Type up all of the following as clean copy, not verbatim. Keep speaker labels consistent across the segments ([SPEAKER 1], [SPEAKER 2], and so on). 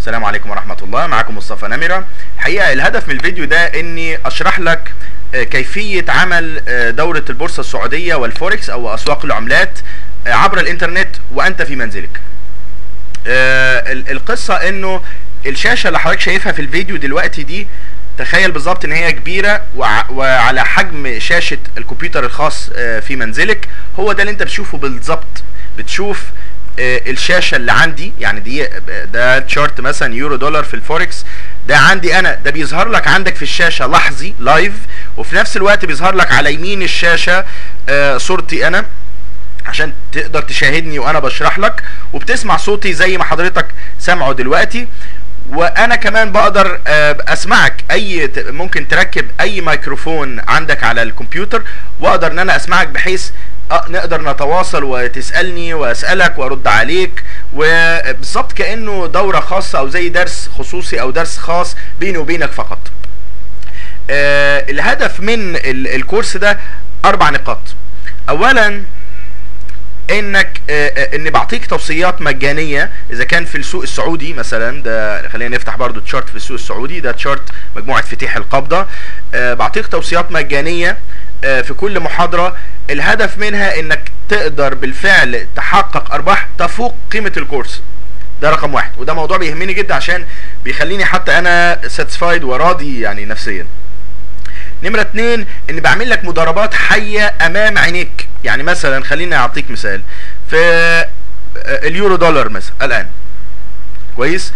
[SPEAKER 1] السلام عليكم ورحمة الله. معكم مصطفى نمرة. الحقيقة الهدف من الفيديو ده اني اشرح لك كيفية عمل دورة البورصة السعودية والفوركس او اسواق العملات عبر الانترنت وانت في منزلك. القصة انه الشاشة اللي حضرتك شايفها في الفيديو دلوقتي دي، تخيل بالظبط ان هي كبيرة وعلى حجم شاشة الكمبيوتر الخاص في منزلك. هو ده اللي انت بتشوفه بالظبط. بتشوف الشاشة اللي عندي، يعني ده تشارت مثلا يورو دولار في الفوركس، ده عندي انا، ده بيظهر لك عندك في الشاشة لحظي لايف، وفي نفس الوقت بيظهر لك على يمين الشاشة صورتي انا عشان تقدر تشاهدني وانا بشرح لك، وبتسمع صوتي زي ما حضرتك سامعه دلوقتي. وانا كمان بقدر اسمعك. ممكن تركب اي ميكروفون عندك على الكمبيوتر واقدر ان انا اسمعك، بحيث نقدر نتواصل وتسألني واسألك وارد عليك، وبالظبط كأنه دورة خاصة او زي درس خصوصي او درس خاص بيني وبينك فقط. الهدف من الكورس ده 4 نقاط. اولا اني بعطيك توصيات مجانيه اذا كان في السوق السعودي مثلا. ده خلينا نفتح برضو تشارت في السوق السعودي، ده تشارت مجموعه فتيح القبضه. بعطيك توصيات مجانيه في كل محاضره. الهدف منها انك تقدر بالفعل تحقق ارباح تفوق قيمه الكورس. ده رقم 1، وده موضوع بيهمني جدا عشان بيخليني حتى انا ساتسفايد وراضي يعني نفسيا. نمرة 2 اني بعمل لك مضاربات حية امام عينيك. يعني مثلا خليني اعطيك مثال في اليورو دولار مثلا الان. كويس.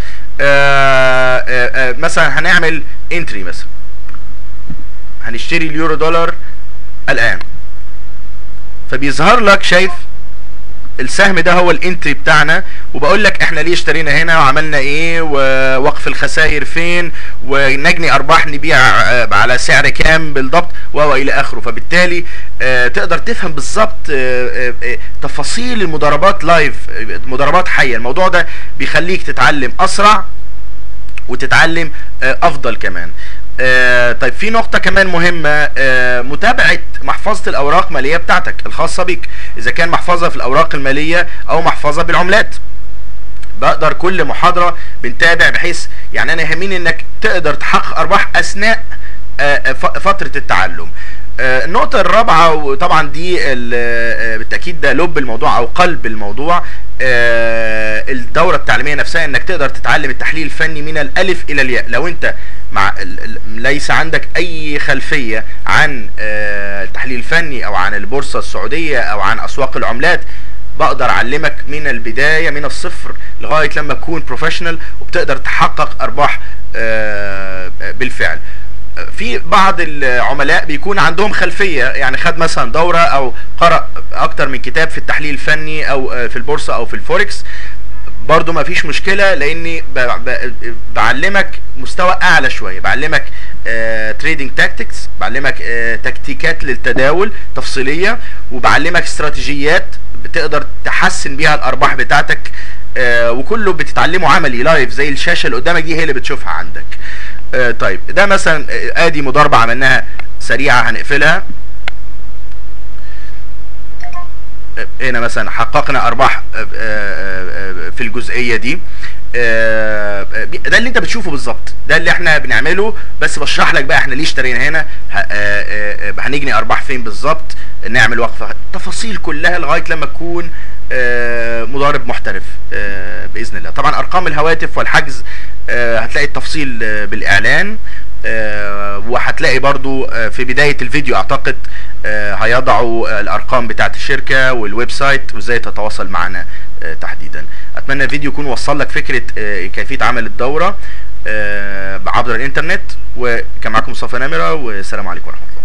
[SPEAKER 1] مثلا هنعمل انتري، مثلا هنشتري اليورو دولار الان، فبيظهر لك، شايف السهم ده هو الانتري بتاعنا، وبقول لك احنا ليه اشترينا هنا وعملنا ايه ووقف الخسائر فين ونجني ارباح نبيع على سعر كام بالضبط والى اخره. فبالتالي تقدر تفهم بالظبط تفاصيل المضاربات لايف، مضاربات حيه. الموضوع ده بيخليك تتعلم اسرع وتتعلم افضل كمان. طيب في نقطة كمان مهمة، متابعة محفظة الأوراق المالية بتاعتك الخاصة بيك، إذا كان محفظة في الأوراق المالية أو محفظة بالعملات. بقدر كل محاضرة بنتابع، بحيث يعني أنا يهمني إنك تقدر تحقق أرباح أثناء فترة التعلم. النقطة الرابعة، وطبعا دي بالتأكيد ده لب الموضوع أو قلب الموضوع، الدورة التعليمية نفسها، انك تقدر تتعلم التحليل الفني من الالف الى الياء. لو انت ليس عندك اي خلفية عن التحليل الفني او عن البورصة السعودية او عن اسواق العملات، بقدر اعلمك من البداية من الصفر لغاية لما تكون بروفيشنال وبتقدر تحقق ارباح بالفعل. في بعض العملاء بيكون عندهم خلفية، يعني خد مثلا دورة او قرأ اكتر من كتاب في التحليل الفني او في البورصة او في الفوركس، برضو ما فيش مشكلة، لاني بعلمك مستوى اعلى شوية. بعلمك تريدنج تاكتكس، بعلمك تكتيكات للتداول تفصيلية، وبعلمك استراتيجيات بتقدر تحسن بيها الارباح بتاعتك، وكله بتتعلمه عملي لايف، زي الشاشة اللي قدامك دي هي اللي بتشوفها عندك. طيب ده مثلا ادي مضاربة عملناها سريعة هنقفلها. هنا مثلا حققنا ارباح في الجزئية دي. ده اللي انت بتشوفه بالظبط، ده اللي احنا بنعمله، بس بشرح لك بقى احنا ليه اشترينا هنا، هنجني ارباح فين بالظبط، نعمل وقفة، التفاصيل كلها لغاية لما تكون مضارب محترف باذن الله. طبعا ارقام الهواتف والحجز هتلاقي التفصيل بالاعلان، وهتلاقي برضو في بداية الفيديو اعتقد هيضعوا الارقام بتاعت الشركة والويب سايت وازاي تتواصل معنا تحديدا. اتمنى الفيديو يكون وصل لك فكرة كيفية عمل الدورة عبر الانترنت. وكان معكم مصطفى نمرة، والسلام عليكم ورحمة الله.